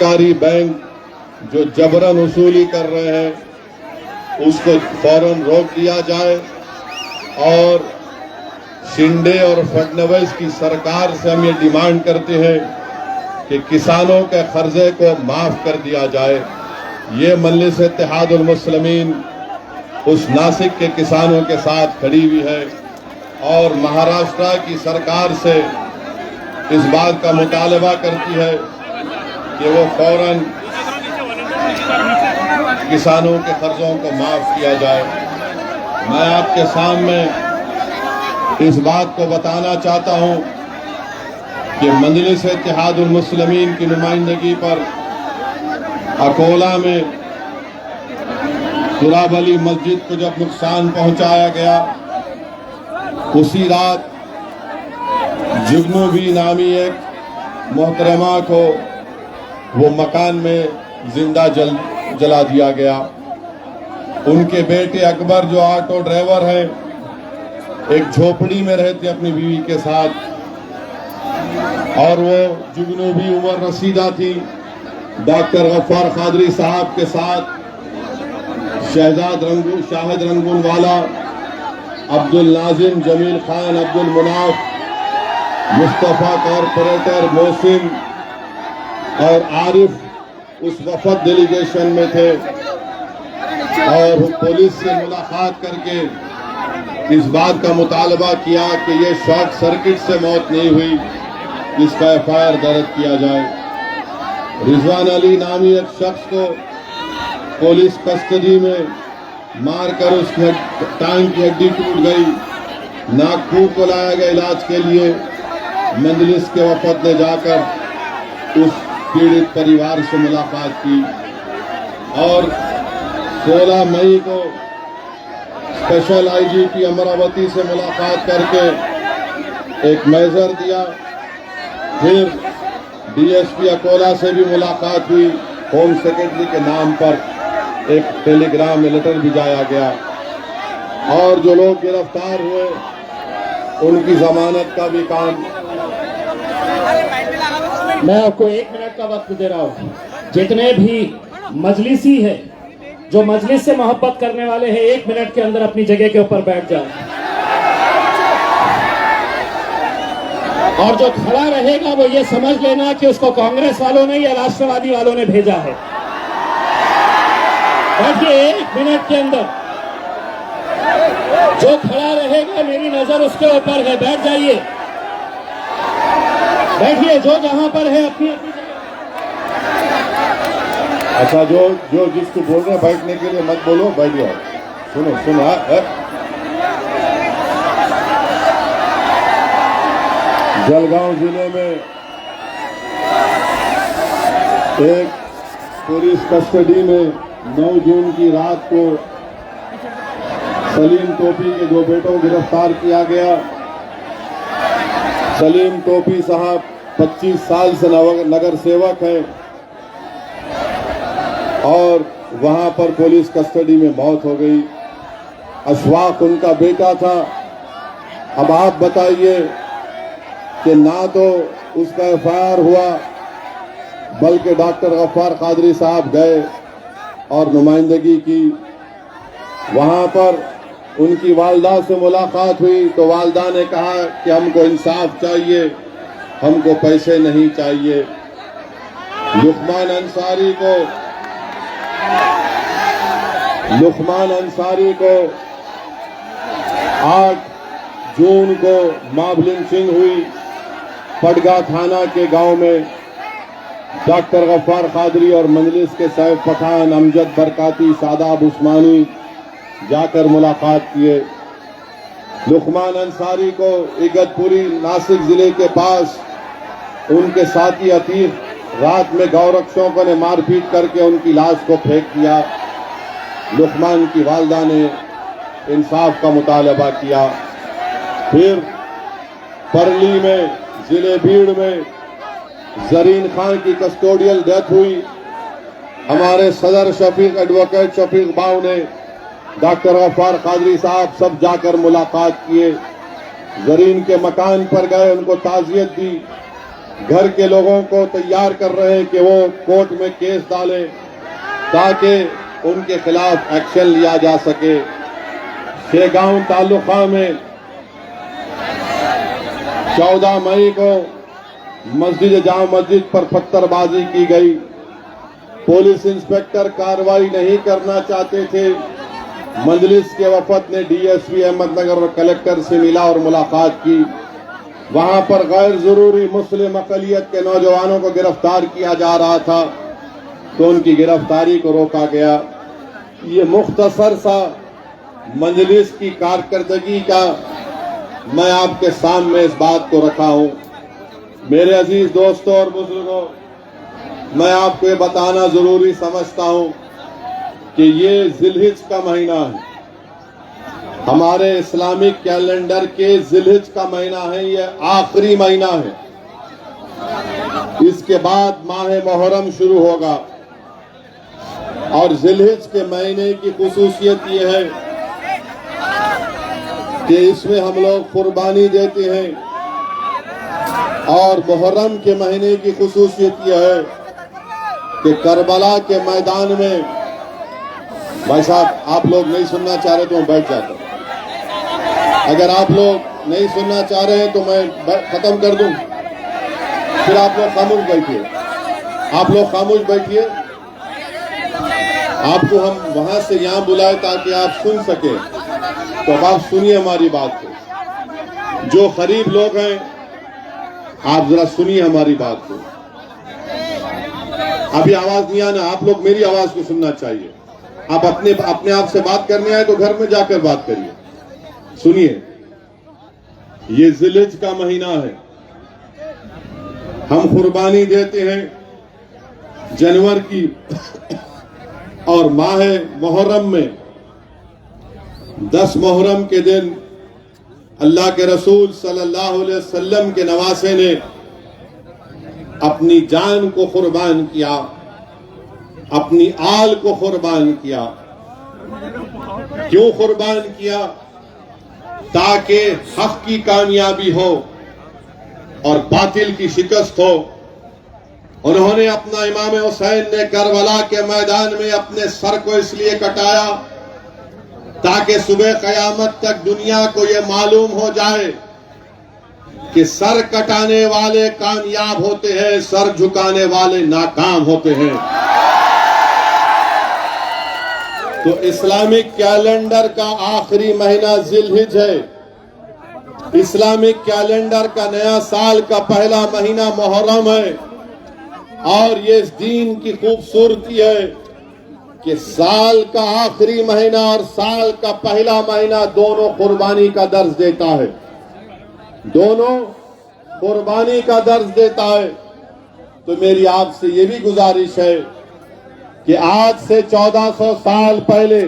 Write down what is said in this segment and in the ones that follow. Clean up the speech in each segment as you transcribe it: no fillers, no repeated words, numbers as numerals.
सरकारी बैंक जो जबरन वसूली कर रहे हैं उसको फौरन रोक दिया जाए और शिंदे और फडणवीस की सरकार से हम ये डिमांड करते हैं कि किसानों के कर्जे को माफ कर दिया जाए। ये मजलिस इत्तेहादुल मुस्लिमीन उस नासिक के किसानों के साथ खड़ी हुई है और महाराष्ट्र की सरकार से इस बात का मुतालबा करती है कि वो फौरन किसानों के कर्जों को माफ किया जाए। मैं आपके सामने इस बात को बताना चाहता हूं कि मजलिस इत्तेहादुल मुस्लिमीन की नुमाइंदगी पर अकोला में तुराबली मस्जिद को जब नुकसान पहुंचाया गया, उसी रात जुगनूबी नामी एक मोहतरमा को वो मकान में जिंदा जला दिया गया। उनके बेटे अकबर जो ऑटो ड्राइवर हैं, एक झोपड़ी में रहते अपनी बीवी के साथ और वो जुगनूबी उमर रसीदा थी डॉक्टर गफ्फार कादरी साहब के साथ शाहिद रंगून वाला, अब्दुल नाजिम, जमील खान, अब्दुल मुनाफ, मुस्तफ़ा कॉरपोरेटर, मोहसिन और आरिफ उस वफद डेलीगेशन में थे और पुलिस से मुलाकात करके इस बात का मुतालबा किया कि ये शॉर्ट सर्किट से मौत नहीं हुई, इसका एफआईआर दर्ज किया जाए। रिजवान अली नामी एक शख्स को पुलिस कस्टडी में मारकर उसकी टांग की हड्डी टूट गई, नागपुर को लाया गया इलाज के लिए। मजलिस के वफद ने जाकर उस पीड़ित परिवार से मुलाकात की और 16 मई को स्पेशल आईजीपी अमरावती से मुलाकात करके एक मैजर दिया। फिर डीएसपी अकोला से भी मुलाकात हुई, होम सेक्रेटरी के नाम पर एक टेलीग्राम लेटर भिजाया गया और जो लोग गिरफ्तार हुए उनकी जमानत का भी काम। मैं आपको 1 मिनट का वक्त दे रहा हूँ। जितने भी मजलिसी है, जो मजलिस से मोहब्बत करने वाले हैं, 1 मिनट के अंदर अपनी जगह के ऊपर बैठ जाए और जो खड़ा रहेगा वो ये समझ लेना कि उसको कांग्रेस वालों ने या राष्ट्रवादी वालों ने भेजा है। बैठिए 1 मिनट के अंदर। जो खड़ा रहेगा मेरी नजर उसके ऊपर है, बैठ जाइए, बैठिए जो जहां पर है अपनी अपनी जगह। अच्छा, जो जिसको बोल रहे हैं बैठने के लिए मत बोलो, बैठ जाओ। सुनो जलगांव जिले में एक पुलिस कस्टडी में 9 जून की रात को सलीम टोपी के 2 बेटों को गिरफ्तार किया गया। सलीम टोपी साहब 25 साल से नगर सेवक हैं और वहां पर पुलिस कस्टडी में मौत हो गई। अशफाक उनका बेटा था। अब आप बताइए कि ना तो उसका एफआईआर हुआ, बल्कि डॉक्टर गफ्फार कादरी साहब गए और नुमाइंदगी की। वहां पर उनकी वालदा से मुलाकात हुई तो वालदा ने कहा कि हमको इंसाफ चाहिए, हमको पैसे नहीं चाहिए। लुकमान अंसारी को 8 जून को मॉब लिंचिंग हुई पडगा थाना के गांव में। डॉक्टर गफ्फार कादरी और मजलिस के सैफ पठान, अमजद बरकाती, सादाब उस्मानी जाकर मुलाकात किए। लुकमान अंसारी को इगतपुरी नासिक जिले के पास उनके साथी अतीक रात में गौरक्षकों ने मारपीट करके उनकी लाश को फेंक दिया। लुकमान की वालदा ने इंसाफ का मुतालबा किया। फिर परली में जिले भीड़ में जरीन खान की कस्टोडियल डेथ हुई। हमारे सदर शफीक एडवोकेट शफीक बाव ने डॉक्टर गफ्फार कादरी साहब सब जाकर मुलाकात किए, जरीन के मकान पर गए, उनको ताजियत दी घर के लोगों को तैयार कर रहे हैं कि वो कोर्ट में केस डालें ताकि उनके खिलाफ एक्शन लिया जा सके। शेगांव तालुका में 14 मई को मस्जिद जामा मस्जिद पर पत्थरबाजी की गई। पुलिस इंस्पेक्टर कार्रवाई नहीं करना चाहते थे। मजलिस के वफद ने डीएसपी अहमदनगर और कलेक्टर से मिला और मुलाकात की। वहां पर गैर जरूरी मुस्लिम अकलियत के नौजवानों को गिरफ्तार किया जा रहा था तो उनकी गिरफ्तारी को रोका गया। ये मुख्तसर सा मजलिस की कारकर्दगी का मैं आपके सामने इस बात को रखा हूं। मेरे अजीज दोस्तों और बुजुर्गों, मैं आपको ये बताना जरूरी समझता हूं कि ये जिलहिज का महीना है। हमारे इस्लामिक कैलेंडर के जिलहिज का महीना है, ये आखिरी महीना है। इसके बाद माह मुहर्रम शुरू होगा और जिलहिज के महीने की खुसूसियत ये है कि इसमें हम लोग कुर्बानी देते हैं। और मुहर्रम के महीने की खुसूसियत यह है कि करबला के मैदान में, भाई साहब आप लोग नहीं सुनना चाह रहे तो मैं बैठ जाता हूं। अगर आप लोग नहीं सुनना चाह रहे हैं तो मैं खत्म कर दूं, फिर आप लोग खामोश बैठिए। आप लोग खामोश बैठिए। आपको हम वहां से यहां बुलाए ताकि आप सुन सके, तो अब आप सुनिए हमारी बात को। जो गरीब लोग हैं आप जरा सुनिए हमारी बात को। अभी आवाज नहीं आना, आप लोग मेरी आवाज को सुनना चाहिए। आप अपने आप से बात करने आए तो घर में जाकर बात करिए। सुनिए, ये जिलहिज का महीना है। हम कुर्बानी देते हैं जनवरी की और माह मुहर्रम में 10 मुहर्रम के दिन अल्लाह के रसूल सल्लल्लाहु अलैहि वसल्लम के नवासे ने अपनी जान को कुर्बान किया, अपनी आल को कुर्बान किया। क्यों कुर्बान किया? ताकि हक की कामयाबी हो और बातिल की शिकस्त हो। उन्होंने अपना इमाम हुसैन ने करबला के मैदान में अपने सर को इसलिए कटाया ताकि सुबह कयामत तक दुनिया को यह मालूम हो जाए कि सर कटाने वाले कामयाब होते हैं, सर झुकाने वाले नाकाम होते हैं। तो इस्लामिक कैलेंडर का आखिरी महीना जिलहिज है। इस्लामिक कैलेंडर का नया साल का पहला महीना मुहर्रम है। और ये इस दीन की खूबसूरती है कि साल का आखिरी महीना और साल का पहला महीना दोनों कुर्बानी का दर्ज देता है। दोनों कुर्बानी का दर्ज देता है। तो मेरी आपसे ये भी गुजारिश है कि आज से 1400 साल पहले,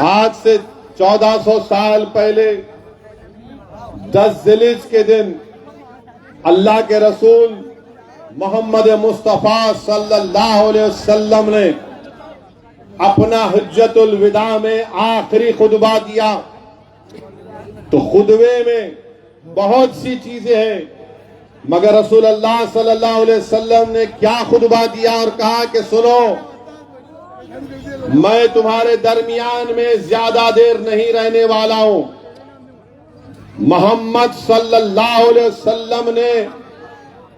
आज से 1400 साल पहले 10 जिलहिज के दिन अल्लाह के रसूल मोहम्मद मुस्तफा सल्लल्लाहु अलैहि वसल्लम ने अपना हज्जतुल विदा में आखिरी खुतबा दिया। तो खुतबे में बहुत सी चीजें हैं, मगर रसूल अल्लाह सल्लल्लाहु अलैहि वसल्लम ने क्या खुतबा दिया और कहा कि सुनो, मैं तुम्हारे दरमियान में ज्यादा देर नहीं रहने वाला हूं। मोहम्मद सल्लल्लाहु अलैहि वसल्लम ने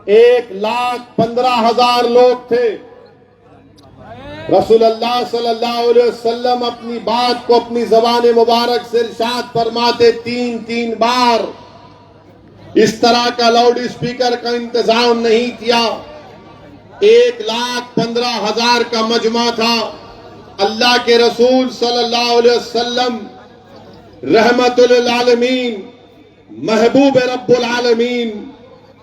1,15,000 लोग थे। रसूलुल्लाह सल्लल्लाहु अलैहि वसल्लम अपनी बात को अपनी ज़बान मुबारक से इरशाद फरमाते 3-3 बार। इस तरह का लाउड स्पीकर का इंतजाम नहीं किया। 1,15,000 का मजमा था। अल्लाह के रसूल सल्लल्लाहु अलैहि वसल्लम रहमतुल आलमीन, महबूब रब्बुल आलमीन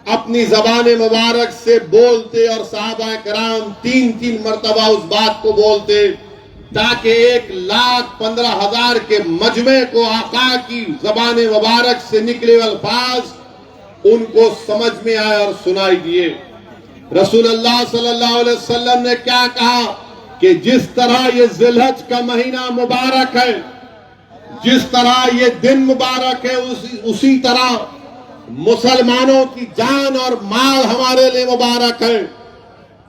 अपनी ज़बान मुबारक से बोलते और सहाबा कराम 3-3 मरतबा उस बात को बोलते ताकि 1,15,000 के मजमे को आका की ज़बान मुबारक से निकले अल्फाज उनको समझ में आए और सुनाई दिए। रसूलुल्लाह सल्लल्लाहु अलैहि वसल्लम ने क्या कहा कि जिस तरह ये जिलहज का महीना मुबारक है, जिस तरह ये दिन मुबारक है, उसी तरह मुसलमानों की जान और माल हमारे लिए मुबारक है।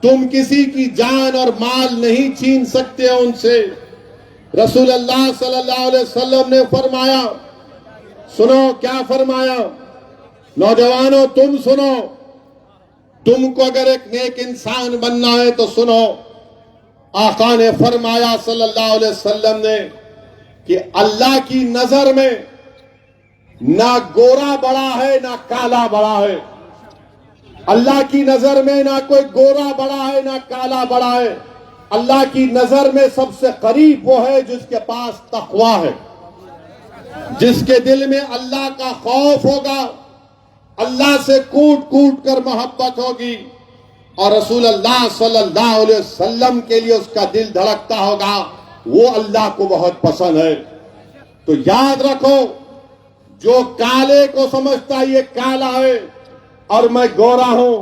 तुम किसी की जान और माल नहीं छीन सकते उनसे। रसूल अल्लाह सल्लल्लाहु अलैहि वसल्लम ने फरमाया, सुनो क्या फरमाया, नौजवानों तुम सुनो, तुमको अगर एक नेक इंसान बनना है तो सुनो। आका ने फरमाया सल्लल्लाहु अलैहि वसल्लम ने कि अल्लाह की नजर में ना गोरा बड़ा है ना काला बड़ा है। अल्लाह की नजर में ना कोई गोरा बड़ा है ना काला बड़ा है। अल्लाह की नजर में सबसे करीब वो है जिसके पास तकवा है, जिसके दिल में अल्लाह का खौफ होगा, अल्लाह से कूट कूट कर मोहब्बत होगी और रसूल अल्लाह सल्लल्लाहु अलैहि वसल्लम के लिए उसका दिल धड़कता होगा, वो अल्लाह को बहुत पसंद है। तो याद रखो, जो काले को समझता है ये काला है और मैं गोरा हूं,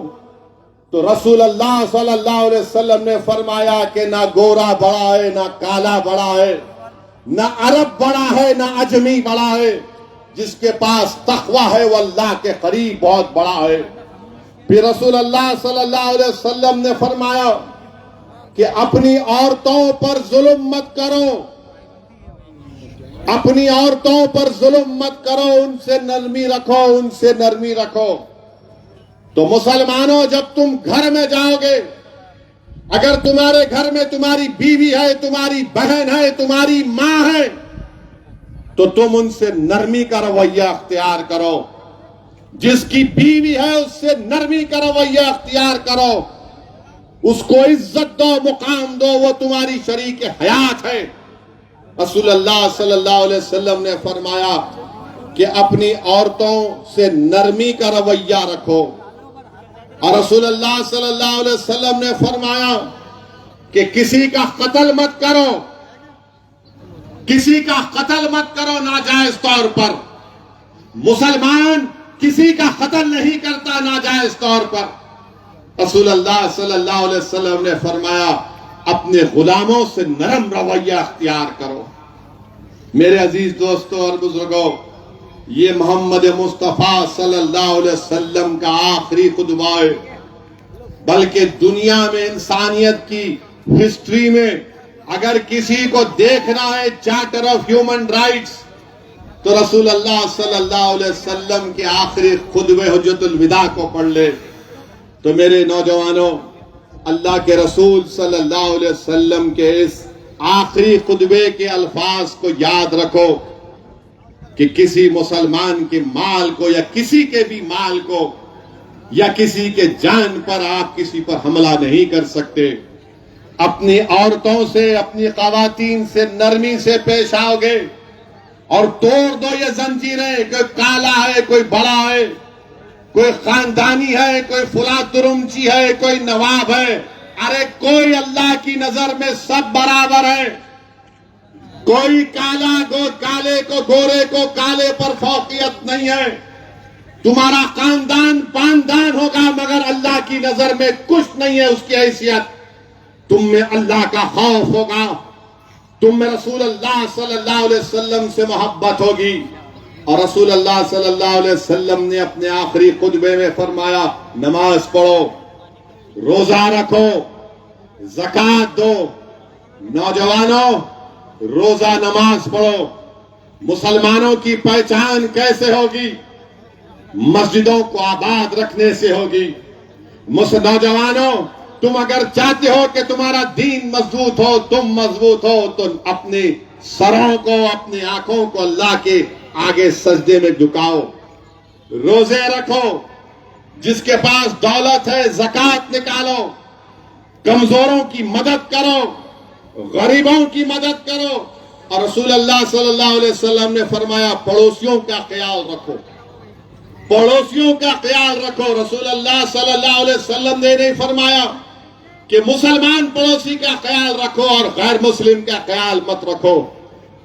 तो रसूल अल्लाह सल्लल्लाहु अलैहि वसल्लम ने फरमाया कि ना गोरा बड़ा है ना काला बड़ा है, ना अरब बड़ा है ना अजमी बड़ा है। जिसके पास तकवा है वो अल्लाह के करीब बहुत बड़ा है। फिर रसूल अल्लाह सल्लल्लाहु अलैहि वसल्लम ने फरमाया कि अपनी औरतों पर जुल्म मत करो, अपनी औरतों पर जुल्म मत करो, उनसे नरमी रखो, उनसे नरमी रखो। तो मुसलमानों, जब तुम घर में जाओगे, अगर तुम्हारे घर में तुम्हारी बीवी है, तुम्हारी बहन है, तुम्हारी मां है, तो तुम उनसे नरमी का रवैया अख्तियार करो। जिसकी बीवी है उससे नरमी का रवैया अख्तियार करो, उसको इज्जत दो, मुकाम दो, वो तुम्हारी शरीक हयात है। रसूल अल्लाह सल्लल्लाहु अलैहि वसल्लम ने फरमाया कि अपनी औरतों से नरमी का रवैया रखो। और रसूल अल्लाह सल्लल्लाहु अलैहि वसल्लम ने फरमाया कि किसी का कत्ल मत करो, किसी का कत्ल मत करो नाजायज तौर पर। मुसलमान किसी का कत्ल नहीं करता नाजायज तौर पर। रसूल अल्लाह सल्लल्लाहु अलैहि वसल्लम ने फरमाया अपने गुलामों से नरम रवैया अख्तियार करो। मेरे अजीज दोस्तों और बुजुर्गों, ये मोहम्मद मुस्तफा सल्लल्लाहु अलैहि वसल्लम का आखिरी खुतबा है, बल्कि दुनिया में इंसानियत की हिस्ट्री में अगर किसी को देखना है चार्टर ऑफ ह्यूमन राइट्स, तो रसूल अल्लाह सल्लल्लाहु अलैहि वसल्लम के आखिरी खुतबे हुज्जतुल विदा को पढ़ ले। तो मेरे नौजवानों, अल्लाह के रसूल सल्लल्लाहु अलैहि वसल्लम के इस आखिरी खुतबे के अल्फाज को याद रखो कि किसी मुसलमान के माल को या किसी के भी माल को या किसी के जान पर आप किसी पर हमला नहीं कर सकते। अपनी औरतों से, अपनी ख़वातीन से नरमी से पेश आओगे और तोड़ दो ये जंजीरें। कोई काला है, कोई बड़ा है, कोई खानदानी है, कोई फुला तुरुमची है, कोई नवाब है, अरे कोई अल्लाह की नजर में सब बराबर है। कोई काले को गोरे को काले पर फौकियत नहीं है। तुम्हारा खानदान पानदान होगा मगर अल्लाह की नजर में कुछ नहीं है उसकी हैसियत। तुम में अल्लाह का खौफ होगा, तुम में रसूल अल्लाह सल्लल्लाहु अलैहि वसल्लम से मोहब्बत होगी। और रसूल अल्लाह सल्लल्लाहु अलैहि वसल्लम ने अपने आखिरी खुतबे में फरमाया, नमाज पढ़ो, रोजा रखो, ज़कात दो। नौजवानों, रोजा नमाज पढ़ो। मुसलमानों की पहचान कैसे होगी? मस्जिदों को आबाद रखने से होगी। नौजवानों, तुम अगर चाहते हो कि तुम्हारा दीन मजबूत हो, तुम मजबूत हो, तो अपने सरों को, अपनी आंखों को अल्लाह के आगे सजदे में झुकाओ, रोजे रखो। जिसके पास दौलत है ज़कात निकालो, कमजोरों की मदद करो, गरीबों की मदद करो। और रसूल अल्लाह सल्लल्लाहु अलैहि वसल्लम ने फरमाया, पड़ोसियों का ख्याल रखो, पड़ोसियों का ख्याल रखो। रसूल अल्लाह सल्लल्लाहु अलैहि वसल्लम ने नहीं फरमाया कि मुसलमान पड़ोसी का ख्याल रखो और गैर मुस्लिम का ख्याल मत रखो।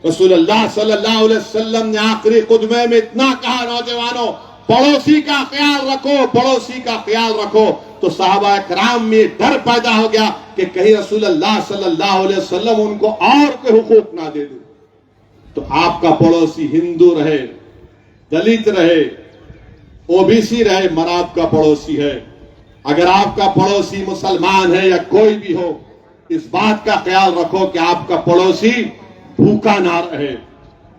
रसूल अल्लाह सल्लल्लाहु अलैहि वसल्लम ने आखिरी खुतबे में इतना कहा, नौजवानों पड़ोसी का ख्याल रखो, पड़ोसी का ख्याल रखो। तो सहाबा कराम में डर पैदा हो गया कि कहीं रसूल अल्लाह सल्लल्लाहु अलैहि वसल्लम उनको और कोई हुकूक ना दे दे। तो आपका पड़ोसी हिंदू रहे, दलित रहे, ओबीसी रहे मगर आपका पड़ोसी है। अगर आपका पड़ोसी मुसलमान है या कोई भी हो, इस बात का ख्याल रखो कि आपका पड़ोसी भूखा ना रहे।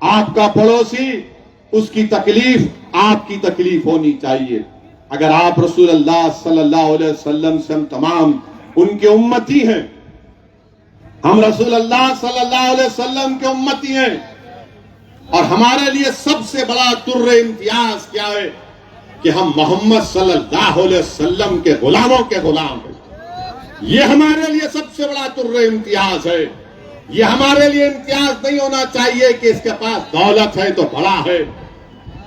आपका पड़ोसी, उसकी तकलीफ आपकी तकलीफ होनी चाहिए। अगर आप रसूल अल्लाह सल्लल्लाहु अलैहि वसल्लम से हम तमाम उनके उम्मती हैं, हम रसूल अल्लाह सल्लल्लाहु अलैहि वसल्लम के उम्मती हैं, और हमारे लिए सबसे बड़ा तुर्रे इम्तियाज क्या है कि हम मोहम्मद सल्लल्लाहु अलैहि वसल्लम के गुलामों के गुलाम हैं। ये हमारे लिए सबसे बड़ा तुर्रे इम्तियाज है। ये हमारे लिए इम्तियाज नहीं होना चाहिए कि इसके पास दौलत है तो बड़ा है,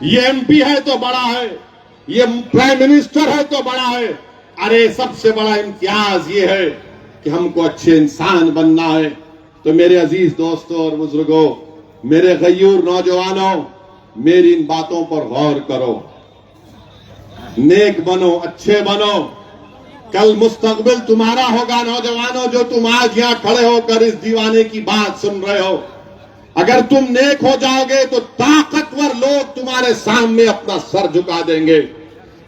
ये एमपी है तो बड़ा है, ये प्राइम मिनिस्टर है तो बड़ा है। अरे सबसे बड़ा इम्तियाज ये है कि हमको अच्छे इंसान बनना है। तो मेरे अजीज दोस्तों और बुजुर्गों, मेरे गयूर नौजवानों, मेरी इन बातों पर गौर करो। नेक बनो, अच्छे बनो। कल मुस्तकबिल तुम्हारा होगा नौजवानों, जो तुम आज यहां खड़े होकर इस दीवाने की बात सुन रहे हो। अगर तुम नेक हो जाओगे तो ताकतवर लोग तुम्हारे सामने अपना सर झुका देंगे।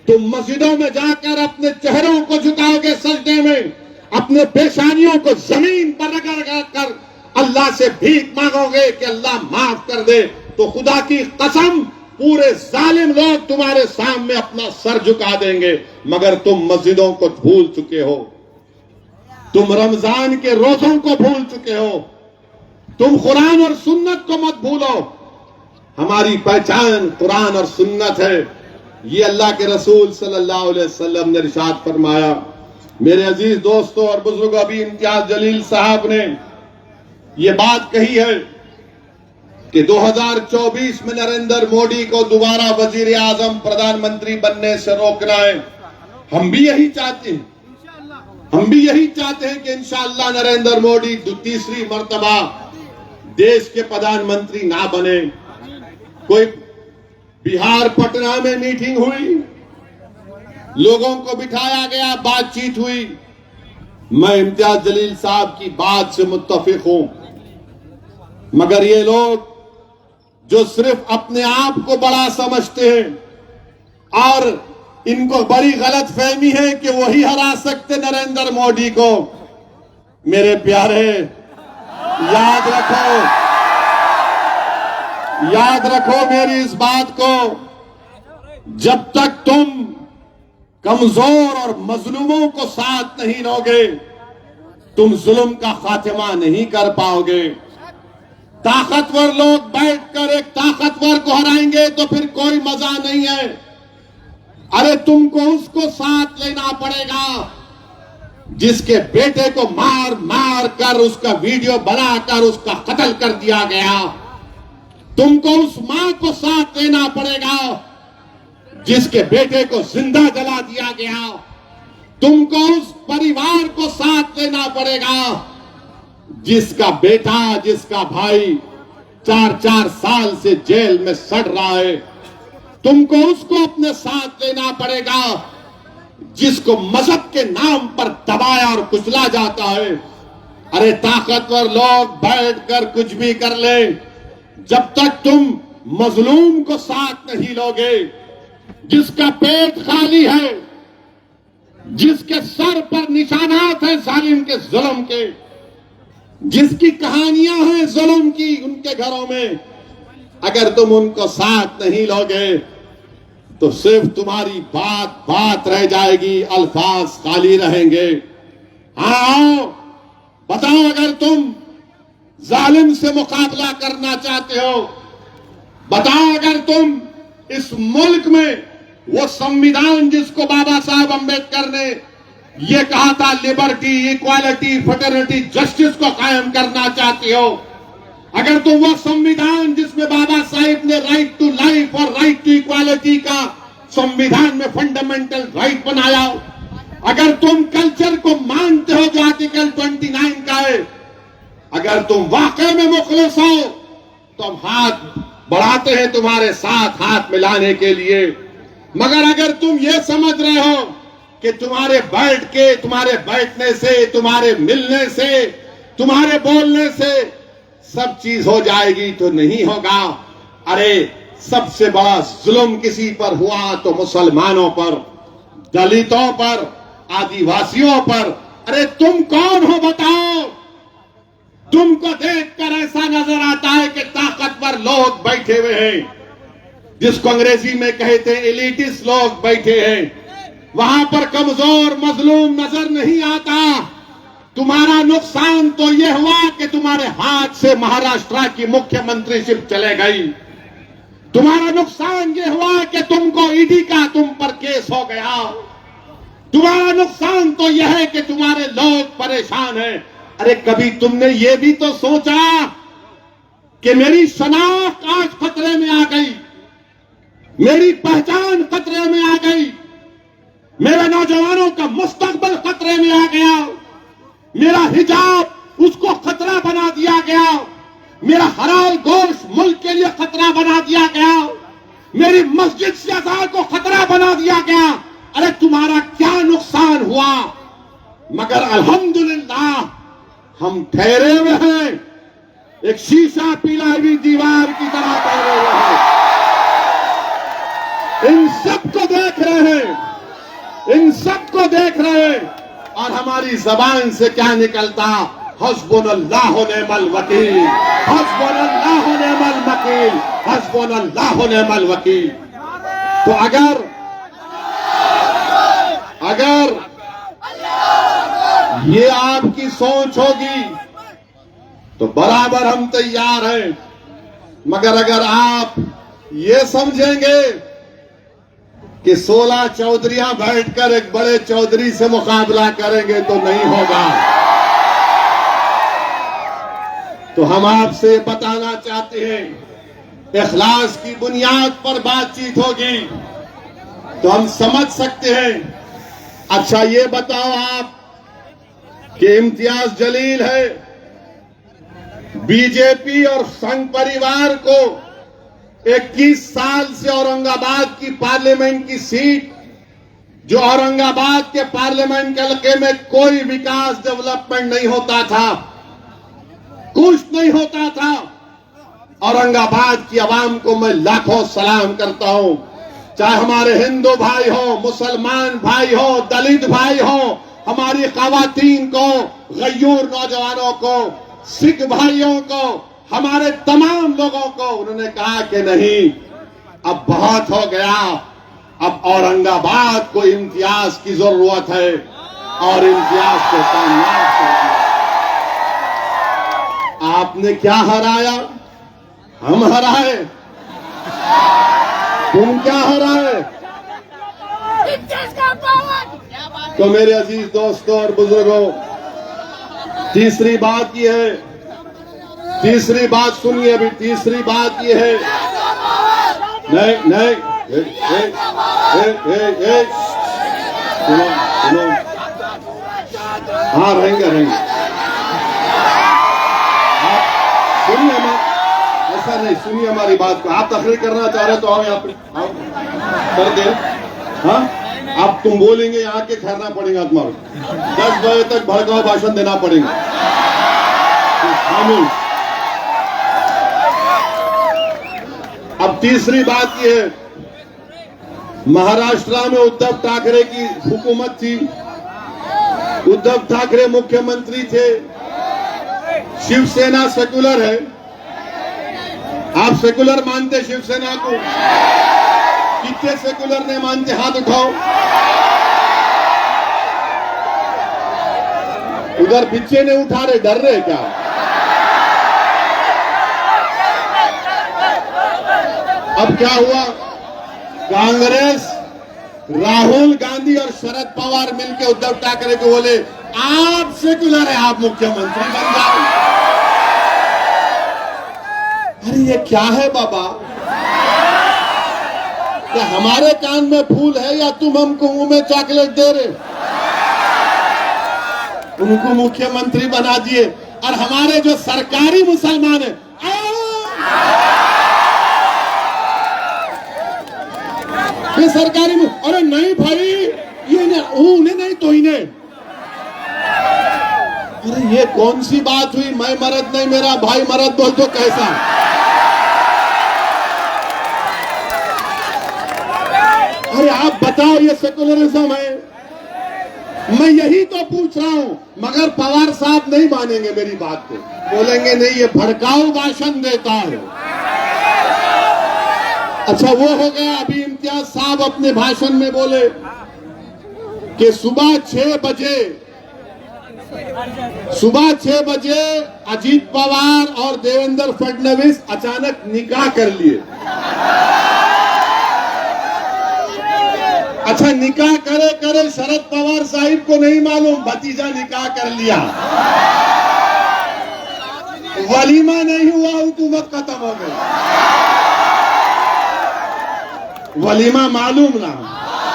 तुम मस्जिदों में जाकर अपने चेहरों को झुकाओगे सजदे में, अपने पेशानियों को जमीन पर रगड़ कर अल्लाह से भीख मांगोगे कि अल्लाह माफ कर दे। तो खुदा की कसम, पूरे जालिम लोग तुम्हारे सामने अपना सर झुका देंगे। मगर तुम मस्जिदों को भूल चुके हो, तुम रमजान के रोजों को भूल चुके हो, तुम कुरान और सुन्नत को मत भूलो। हमारी पहचान कुरान और सुन्नत है। ये अल्लाह के रसूल सल्लल्लाहु अलैहि वसल्लम ने इरशाद फरमाया। मेरे अजीज दोस्तों और बुजुर्ग, अभी इम्तियाज जलील साहब ने ये बात कही है कि 2024 में नरेंद्र मोदी को दोबारा वजीर आजम प्रधानमंत्री बनने से रोकना है। हम भी यही चाहते हैं, हम भी यही चाहते हैं कि इंशाअल्लाह नरेंद्र मोदी तीसरी मर्तबा देश के प्रधानमंत्री ना बने। कोई बिहार पटना में मीटिंग हुई, लोगों को बिठाया गया, बातचीत हुई। मैं इम्तियाज जलील साहब की बात से मुत्तफिक हूं, मगर ये लोग जो सिर्फ अपने आप को बड़ा समझते हैं और इनको बड़ी गलत फहमी है कि वही हरा सकते नरेंद्र मोदी को। मेरे प्यारे, याद रखो मेरी इस बात को, जब तक तुम कमजोर और मजलूमों को साथ नहीं लोगे, तुम जुल्म का खात्मा नहीं कर पाओगे। ताकतवर लोग बैठकर एक ताकतवर को हराएंगे तो फिर कोई मजा नहीं है। अरे तुमको उसको साथ लेना पड़ेगा जिसके बेटे को मार मार कर उसका वीडियो बनाकर उसका कत्ल कर दिया गया। तुमको उस मां को साथ लेना पड़ेगा जिसके बेटे को जिंदा जला दिया गया। तुमको उस परिवार को साथ लेना पड़ेगा जिसका बेटा, जिसका भाई 4-4 साल से जेल में सड़ रहा है। तुमको उसको अपने साथ लेना पड़ेगा जिसको मजहब के नाम पर दबाया और कुचला जाता है। अरे ताकतवर लोग बैठकर कुछ भी कर ले, जब तक तुम मजलूम को साथ नहीं लोगे, जिसका पेट खाली है, जिसके सर पर निशानात हैं जालिम के जुल्म के, जिसकी कहानियां हैं जुल्म की उनके घरों में, अगर तुम उनको साथ नहीं लोगे तो सिर्फ तुम्हारी बात रह जाएगी, अल्फाज खाली रहेंगे। आओ बताओ, अगर तुम जालिम से मुकाबला करना चाहते हो, बताओ अगर तुम इस मुल्क में वो संविधान जिसको बाबा साहब अम्बेडकर ने ये कहा था लिबर्टी, इक्वालिटी, फ्रेटर्निटी, जस्टिस को कायम करना चाहते हो, अगर तुम वो संविधान जिसमें बाबा साहब ने राइट टू लाइफ और राइट टू इक्वालिटी का संविधान में फंडामेंटल राइट बनाया, अगर तुम कल्चर को मानते हो जो आर्टिकल 29 का है, अगर तुम वाकई में मुखलिस हो तो हम हाथ बढ़ाते हैं तुम्हारे साथ हाथ मिलाने के लिए। मगर अगर तुम ये समझ रहे हो कि तुम्हारे बैठने से, तुम्हारे मिलने से, तुम्हारे बोलने से सब चीज हो जाएगी, तो नहीं होगा। अरे सबसे बड़ा जुल्म किसी पर हुआ तो मुसलमानों पर, दलितों पर, आदिवासियों पर। अरे तुम कौन हो बताओ? तुमको देखकर ऐसा नजर आता है कि ताकतवर लोग बैठे हुए हैं, जिसको अंग्रेजी में कहते हैं एलिटिस्ट लोग बैठे हैं। वहां पर कमजोर मजलूम नजर नहीं आता। तुम्हारा नुकसान तो यह हुआ कि तुम्हारे हाथ से महाराष्ट्र की मुख्यमंत्रीशिप चले गई। तुम्हारा नुकसान यह हुआ कि तुमको ईडी का तुम पर केस हो गया। तुम्हारा नुकसान तो यह है कि तुम्हारे लोग परेशान हैं। अरे कभी तुमने ये भी तो सोचा कि मेरी शनाख्त आज खतरे में आ गई, मेरी पहचान खतरे में आ गई, मेरे नौजवानों का मुस्तकबिल खतरे में आ गया, मेरा हिजाब उसको खतरा बना दिया गया, मेरा हलाल गोश्त मुल्क के लिए खतरा बना दिया गया, मेरी मस्जिद से अज़ान को खतरा बना दिया गया। अरे तुम्हारा क्या नुकसान हुआ? मगर अल्हम्दुलिल्लाह हम ठहरे हुए हैं, एक शीशा पिलाई हुई दीवार की तरह ठहरे हुए हैं। इन सबको देख रहे हैं, इन सबको देख रहे हैं, और हमारी जबान से क्या निकलता? हस्बुनल्लाह व निअमल वकील, हस्बुनल्लाह व निअमल वकील, हस्बुनल्लाह व निअमल वकील। तो अगर ये आपकी सोच होगी तो बराबर हम तैयार हैं। मगर अगर आप ये समझेंगे कि 16 चौधरियां बैठकर एक बड़े चौधरी से मुकाबला करेंगे तो नहीं होगा। तो हम आपसे बताना चाहते हैं, इखलास की बुनियाद पर बातचीत होगी तो हम समझ सकते हैं। अच्छा ये बताओ आप कि इम्तियाज जलील है, बीजेपी और संघ परिवार को 21 साल से औरंगाबाद की पार्लियामेंट की सीट, जो औरंगाबाद के पार्लियामेंट के इलाके में कोई विकास डेवलपमेंट नहीं होता था, कुछ नहीं होता था। औरंगाबाद की आवाम को मैं लाखों सलाम करता हूं, चाहे हमारे हिंदू भाई हो, मुसलमान भाई हो, दलित भाई हो, हमारी खवातीन को, गयूर नौजवानों को, सिख भाइयों को, हमारे तमाम लोगों को। उन्होंने कहा कि नहीं, अब बहुत हो गया, अब औरंगाबाद को इम्तियाज की जरूरत है और इम्तियाज को कामयाब कर दिया। आपने क्या हराया? हम हराए। तुम क्या हराए? तो मेरे अजीज दोस्तों और बुजुर्गों, तीसरी बात यह है, तीसरी बात सुनिए अभी, तीसरी बात यह है, नहीं सुनो सुनो, हाँ रहेंगे आप सुनिए, ऐसा नहीं, सुनिए हमारी बात को। आप तकरीर करना चाह रहे तो आओ यहाँ पे, आओ कर दे। हाँ अब तुम बोलेंगे यहाँ के ठहरना पड़ेगा, तुम्हारे 10 बजे तक भड़काऊ भाषण देना पड़ेगा। खामोश। अब तीसरी बात यह है, महाराष्ट्र में उद्धव ठाकरे की हुकूमत थी, उद्धव ठाकरे मुख्यमंत्री थे, शिवसेना सेकुलर है। आप सेकुलर मानते शिवसेना को? कितने सेकुलर नहीं मानते? हाथ उठाओ। उधर पीछे नहीं उठा रहे, डर रहे क्या? अब क्या हुआ? कांग्रेस, राहुल गांधी और शरद पवार मिलकर उद्धव ठाकरे को बोले, आप सेकुलर है, आप मुख्यमंत्री बन जाओ। अरे ये क्या है बाबा? क्या हमारे कान में फूल है या तुम हमको मुंह में चॉकलेट दे रहे? उनको मुख्यमंत्री बना दिए और हमारे जो सरकारी मुसलमान है, ये सरकारी अरे नहीं भाई, ये उन्हें नहीं तो इन्हें। अरे ये कौन सी बात हुई? मैं मर्द नहीं, मेरा भाई मर्द बोल तो कैसा? आप बताओ ये सेकुलरिज्म है? मैं यही तो पूछ रहा हूं, मगर पवार साहब नहीं मानेंगे मेरी बात को, बोलेंगे नहीं ये भड़काऊ भाषण देता है। अच्छा वो हो गया। अभी इम्तियाज साहब अपने भाषण में बोले कि सुबह 6 बजे अजीत पवार और देवेंद्र फडणवीस अचानक निकाह कर लिए। अच्छा निकाह करे करे शरद पवार साहिब को नहीं मालूम भतीजा निकाह कर लिया, वलीमा नहीं हुआ, हुकूमत खत्म हो गई। वलीमा मालूम ना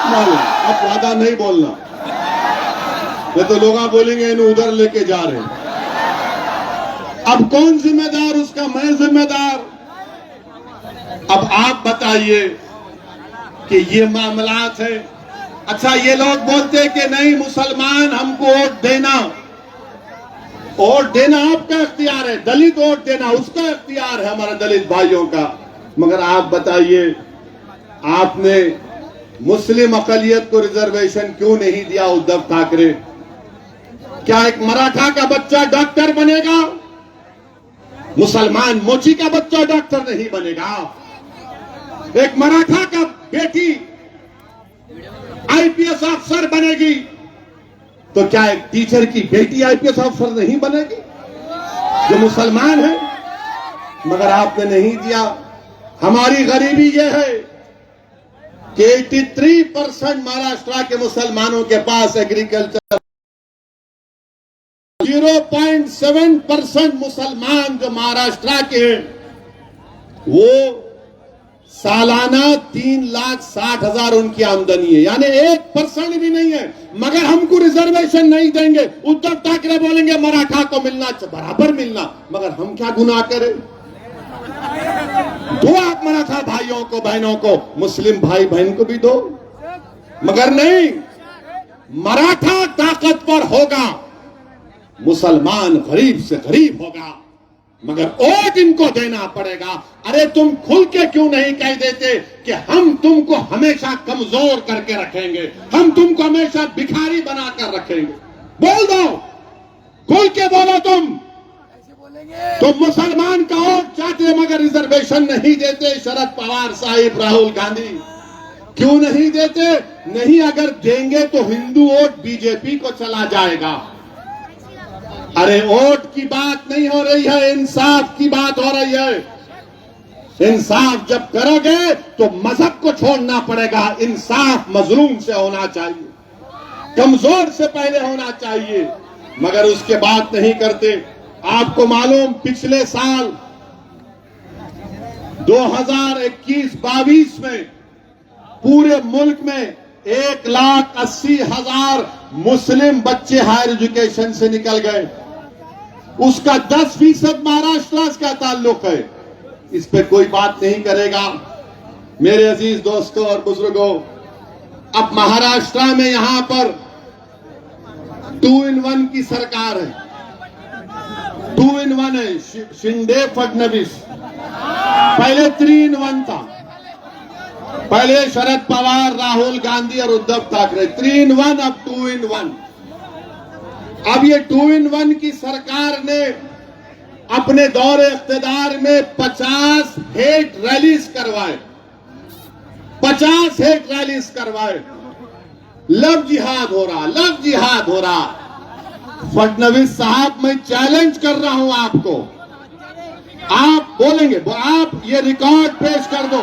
मालूम, अब ज्यादा नहीं बोलना, ये तो लोग बोलेंगे इन्हें उधर लेके जा रहे हैं। अब कौन जिम्मेदार उसका? मैं जिम्मेदार। अब आप बताइए कि ये मामलात है। अच्छा ये लोग बोलते कि नहीं मुसलमान हमको वोट देना आपका इख्तियार है, दलित वोट देना उसका इख्तियार है, हमारे दलित भाइयों का। मगर आप बताइए आपने मुस्लिम अकलियत को रिजर्वेशन क्यों नहीं दिया उद्धव ठाकरे? क्या एक मराठा का बच्चा डॉक्टर बनेगा? मुसलमान मोची का बच्चा डॉक्टर नहीं बनेगा। एक मराठा का बेटी आईपीएस अफसर बनेगी, तो क्या एक टीचर की बेटी आईपीएस अफसर नहीं बनेगी जो मुसलमान है? मगर आपने नहीं दिया। हमारी गरीबी यह है कि 83% महाराष्ट्र के मुसलमानों के पास एग्रीकल्चर, 0.7% मुसलमान जो महाराष्ट्र के हैं वो सालाना 3,60,000 उनकी आमदनी है, यानी 1% भी नहीं है। मगर हमको रिजर्वेशन नहीं देंगे। उद्धव ठाकरे बोलेंगे मराठा को मिलना बराबर मिलना, मगर हम क्या गुनाह करें? दो आप मराठा भाइयों को बहनों को, मुस्लिम भाई बहन को भी दो, मगर नहीं। मराठा ताकतवर होगा, मुसलमान गरीब से गरीब होगा, मगर वोट इनको देना पड़ेगा। अरे तुम खुल के क्यों नहीं कह देते कि हम तुमको हमेशा कमजोर करके रखेंगे, हम तुमको हमेशा भिखारी बनाकर रखेंगे? बोल दो, खुल के बोलो। तुम मुसलमान का वोट चाहते मगर रिजर्वेशन नहीं देते। शरद पवार साहिब, राहुल गांधी क्यों नहीं देते? नहीं, अगर देंगे तो हिंदू वोट बीजेपी को चला जाएगा। अरे वोट की बात नहीं हो रही है, इंसाफ की बात हो रही है। इंसाफ जब करोगे तो मजहब को छोड़ना पड़ेगा। इंसाफ मजलूम से होना चाहिए, कमजोर से पहले होना चाहिए, मगर उसके बाद नहीं करते। आपको मालूम पिछले साल 2021-22 में पूरे मुल्क में 1,80,000 मुस्लिम बच्चे हायर एजुकेशन से निकल गए। उसका 10% महाराष्ट्र का ताल्लुक है। इस पे कोई बात नहीं करेगा। मेरे अजीज दोस्तों और बुजुर्गों, अब महाराष्ट्र में यहां पर 2 in 1 की सरकार है। 2 in 1 है, शिंदे फडणवीस। पहले 3 in 1 था। पहले शरद पवार, राहुल गांधी और उद्धव ठाकरे। 3 in 1, अब 2 in 1। अब ये 2 in 1 की सरकार ने अपने दौरे इख्तिदार में 50 हेट रैलीज करवाए। 50 हेट रैलीज करवाए। लव जिहाद हो रहा, लव जिहाद हो रहा। फडणवीस साहब, मैं चैलेंज कर रहा हूं आपको। आप बोलेंगे, आप ये रिकॉर्ड पेश कर दो।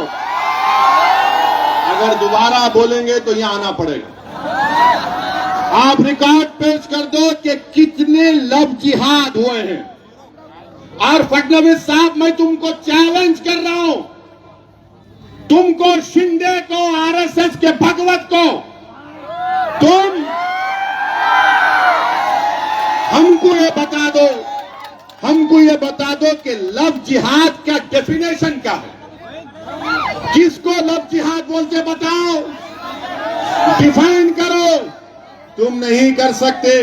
अगर दोबारा बोलेंगे तो यहां आना पड़ेगा। आप रिकॉर्ड पेश कर दो कि कितने लव जिहाद हुए हैं। और फडणवीस साहब, मैं तुमको चैलेंज कर रहा हूं, तुमको, शिंदे को, आरएसएस के भगवत को, तुम हमको ये बता दो कि लव जिहाद का डेफिनेशन क्या है। किसको लव जिहाद बोलते बताओ, डिफाइन करो। तुम नहीं कर सकते।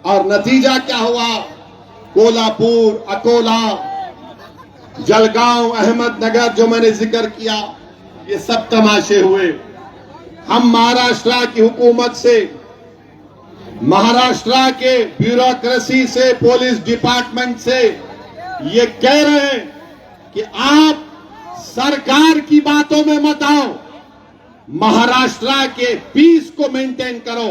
और नतीजा क्या हुआ? कोल्हापुर, अकोला, जलगांव, अहमदनगर जो मैंने जिक्र किया, ये सब तमाशे हुए। हम महाराष्ट्र की हुकूमत से, महाराष्ट्र के ब्यूरोक्रेसी से, पुलिस डिपार्टमेंट से ये कह रहे हैं कि आप सरकार की बातों में मत आओ, महाराष्ट्र के पीस को मेंटेन करो।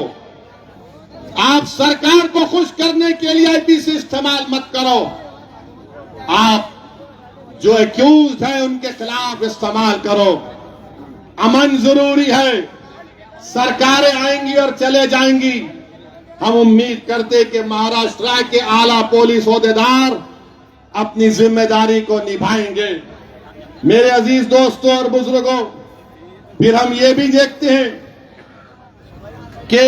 आप सरकार को खुश करने के लिए आईपीसी इस्तेमाल मत करो। आप जो एक्यूज है उनके खिलाफ इस्तेमाल करो। अमन जरूरी है। सरकारें आएंगी और चले जाएंगी। हम उम्मीद करते कि महाराष्ट्र के आला पुलिस ओहदेदार अपनी जिम्मेदारी को निभाएंगे। मेरे अजीज दोस्तों और बुजुर्गों, फिर हम ये भी देखते हैं कि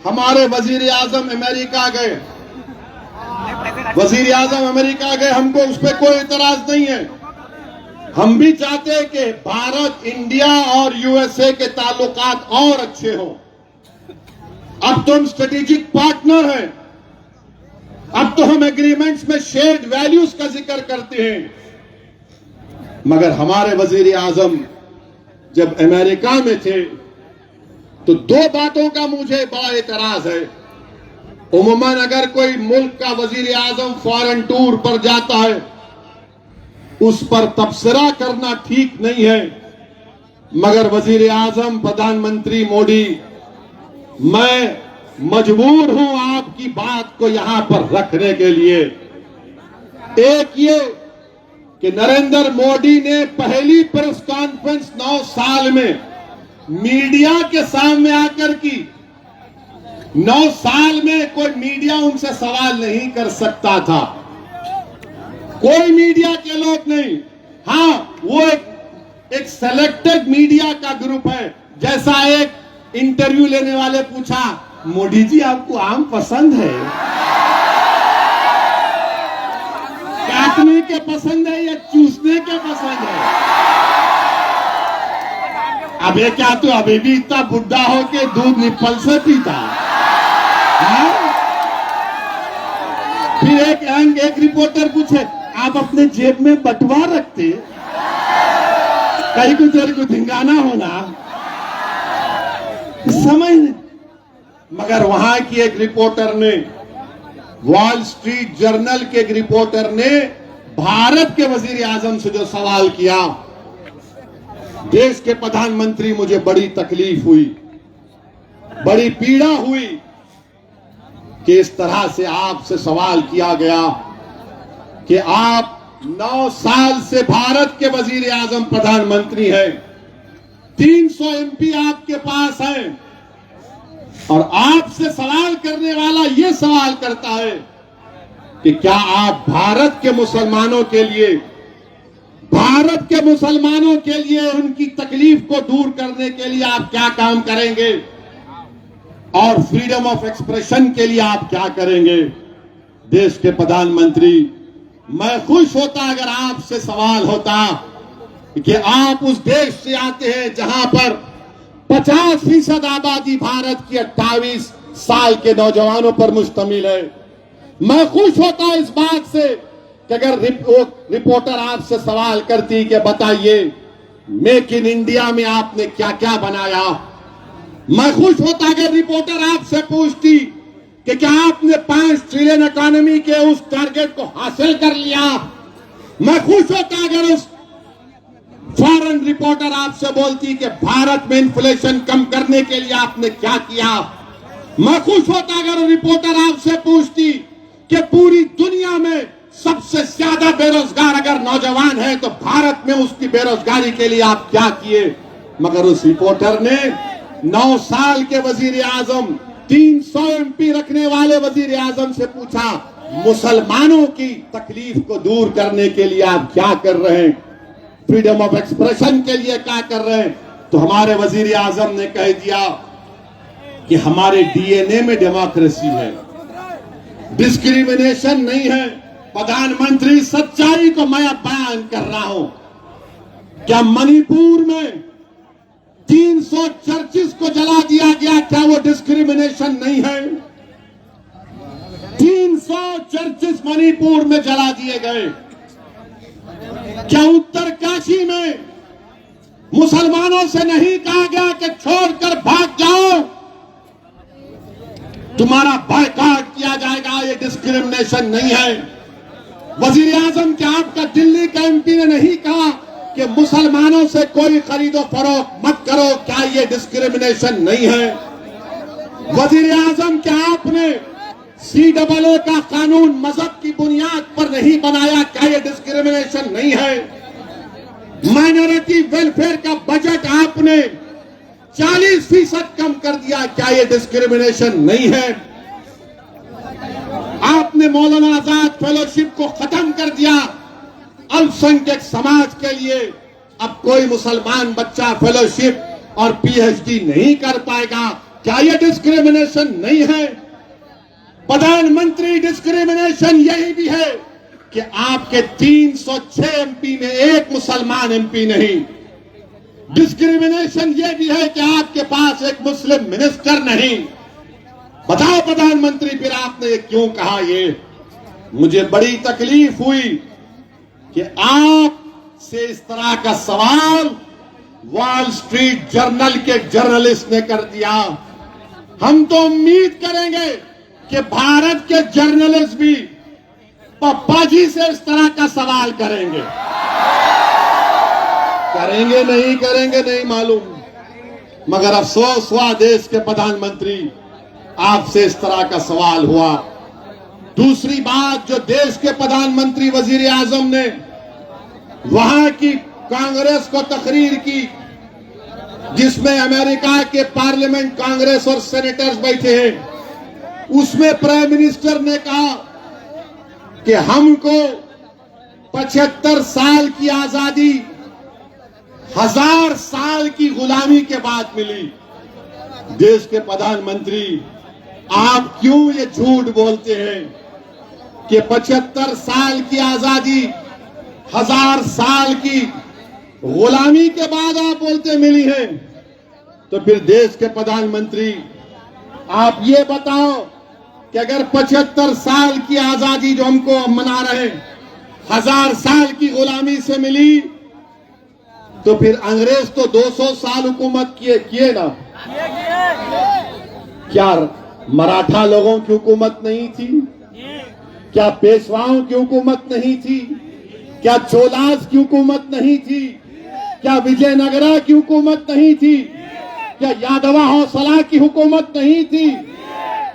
हमारे वजीर आजम अमेरिका गए, वजीर आजम अमेरिका गए, हमको उस पर कोई इतराज नहीं है। हम भी चाहते हैं कि भारत, इंडिया और यूएसए के ताल्लुकात और अच्छे हों। अब तो हम स्ट्रेटेजिक पार्टनर हैं। अब तो हम एग्रीमेंट्स में शेयर्ड वैल्यूज का जिक्र करते हैं। मगर हमारे वजीर आजम जब अमेरिका में थे तो दो बातों का मुझे बड़ा एतराज है। उमूमन अगर कोई मुल्क का वजीर आजम फॉरेन टूर पर जाता है, उस पर तबसरा करना ठीक नहीं है। मगर वजीर आजम प्रधानमंत्री मोदी, मैं मजबूर हूं आपकी बात को यहां पर रखने के लिए। एक ये कि नरेंद्र मोदी ने पहली प्रेस कॉन्फ्रेंस 9 साल में मीडिया के सामने आकर की। 9 साल में कोई मीडिया उनसे सवाल नहीं कर सकता था, कोई मीडिया के लोग नहीं। हाँ, वो एक सेलेक्टेड मीडिया का ग्रुप है। जैसा एक इंटरव्यू लेने वाले पूछा, मोदी जी आपको आम पसंद है? काटने के पसंद है या चूसने के पसंद है? अब ये क्या, तो अभी भी इतना बुढ़ा हो के दूध निप्पल से पीता? फिर एक रिपोर्टर पूछे, आप अपने जेब में बटुआ रखते, कहीं कुछ और को धिंगाना होना, समझ नहीं। मगर वहां की एक रिपोर्टर ने, वॉल स्ट्रीट जर्नल के एक रिपोर्टर ने भारत के वजीर आजम से जो सवाल किया, देश के प्रधानमंत्री, मुझे बड़ी तकलीफ हुई, बड़ी पीड़ा हुई कि इस तरह से आपसे सवाल किया गया कि आप 9 साल से भारत के वजीर आजम प्रधानमंत्री हैं, 300 एमपी आपके पास हैं, और आपसे सवाल करने वाला ये सवाल करता है कि क्या आप भारत के मुसलमानों के लिए, भारत के मुसलमानों के लिए उनकी तकलीफ को दूर करने के लिए आप क्या काम करेंगे, और फ्रीडम ऑफ एक्सप्रेशन के लिए आप क्या करेंगे? देश के प्रधानमंत्री, मैं खुश होता अगर आपसे सवाल होता कि आप उस देश से आते हैं जहां पर 50% आबादी भारत की 28 साल के नौजवानों पर मुश्तमिल है। मैं खुश होता इस बात से कि अगर रिपोर्टर आपसे सवाल करती कि बताइए मेक इन इंडिया में आपने क्या क्या बनाया। मैं खुश होता अगर रिपोर्टर आपसे पूछती कि क्या आपने 5 ट्रिलियन इकोनॉमी के उस टारगेट को हासिल कर लिया। मैं खुश होता अगर उस फॉरेन रिपोर्टर आपसे बोलती कि भारत में इन्फ्लेशन कम करने के लिए आपने क्या किया। मैं खुश होता अगर रिपोर्टर आपसे पूछती कि पूरी दुनिया में सबसे ज्यादा बेरोजगार अगर नौजवान है तो भारत में उसकी बेरोजगारी के लिए आप क्या किए। मगर उस रिपोर्टर ने 9 साल के वजीर आजम, 300 एमपी रखने वाले वजीर आजम से पूछा, मुसलमानों की तकलीफ को दूर करने के लिए आप क्या कर रहे हैं, फ्रीडम ऑफ एक्सप्रेशन के लिए क्या कर रहे हैं। तो हमारे वजीर आजम ने कह दिया कि हमारे डीएनए में डेमोक्रेसी है, डिस्क्रिमिनेशन नहीं है। प्रधानमंत्री, सच्चाई को मैं अब बयान कर रहा हूं। क्या मणिपुर में 300 चर्चिस को जला दिया गया, क्या वो डिस्क्रिमिनेशन नहीं है? 300 चर्चिस मणिपुर में जला दिए गए। क्या उत्तरकाशी में मुसलमानों से नहीं कहा गया कि छोड़कर भाग जाओ, तुम्हारा बायकॉट किया जाएगा। ये डिस्क्रिमिनेशन नहीं है। वजीर आजम के आपका दिल्ली का एमपी ने नहीं कहा कि मुसलमानों से कोई खरीदो फरोख्त मत करो, क्या ये डिस्क्रिमिनेशन नहीं है? वजीर आजम के आपने CAA का कानून मजहब की बुनियाद पर नहीं बनाया, क्या ये डिस्क्रिमिनेशन नहीं है? माइनॉरिटी वेलफेयर का बजट आपने 40% कम कर दिया, क्या ये डिस्क्रिमिनेशन नहीं है? आपने मौलाना आजाद फेलोशिप को खत्म कर दिया अल्पसंख्यक समाज के लिए। अब कोई मुसलमान बच्चा फेलोशिप और PhD नहीं कर पाएगा, क्या ये डिस्क्रिमिनेशन नहीं है? प्रधानमंत्री, डिस्क्रिमिनेशन यही भी है कि आपके 306 MP में एक मुसलमान MP नहीं। डिस्क्रिमिनेशन यह भी है कि आपके पास एक मुस्लिम मिनिस्टर नहीं। बताओ प्रधानमंत्री, फिर आपने ये क्यों कहा? ये मुझे बड़ी तकलीफ हुई कि आप से इस तरह का सवाल वॉल स्ट्रीट जर्नल के जर्नलिस्ट ने कर दिया। हम तो उम्मीद करेंगे कि भारत के जर्नलिस्ट भी पप्पा जी से इस तरह का सवाल करेंगे। करेंगे नहीं मालूम, मगर अफसोस हुआ देश के प्रधानमंत्री आपसे इस तरह का सवाल हुआ। दूसरी बात, जो देश के प्रधानमंत्री वजीर आजम ने वहां की कांग्रेस को तकरीर की, जिसमें अमेरिका के पार्लियामेंट कांग्रेस और सेनेटर्स बैठे हैं, उसमें प्राइम मिनिस्टर ने कहा कि हमको 75 साल की आजादी 1000 साल की गुलामी के बाद मिली। देश के प्रधानमंत्री, आप क्यों ये झूठ बोलते हैं कि 75 साल की आजादी 1000 साल की गुलामी के बाद आप बोलते मिली है? तो फिर देश के प्रधानमंत्री, आप ये बताओ कि अगर 75 साल की आजादी जो हमको मना रहे 1000 साल की गुलामी से मिली, तो फिर अंग्रेज तो 200 साल हुकूमत किए ना? क्या मराठा लोगों की हुकूमत नहीं थी? क्या पेशवाओं की हुकूमत नहीं थी? क्या चोलास की हुकूमत नहीं थी? क्या विजयनगरा की हुकूमत नहीं थी? क्या यादवा हौसला की हुकूमत नहीं थी?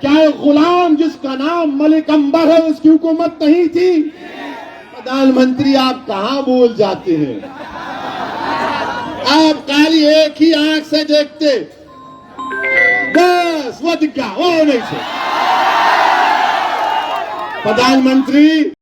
क्या एक गुलाम जिसका नाम मलिक अंबर है उसकी हुकूमत नहीं थी? प्रधानमंत्री, आप कहां भूल जाते हैं? आप खाली एक ही आंख से देखते, बस वो दिखा, वो नहीं से। प्रधानमंत्री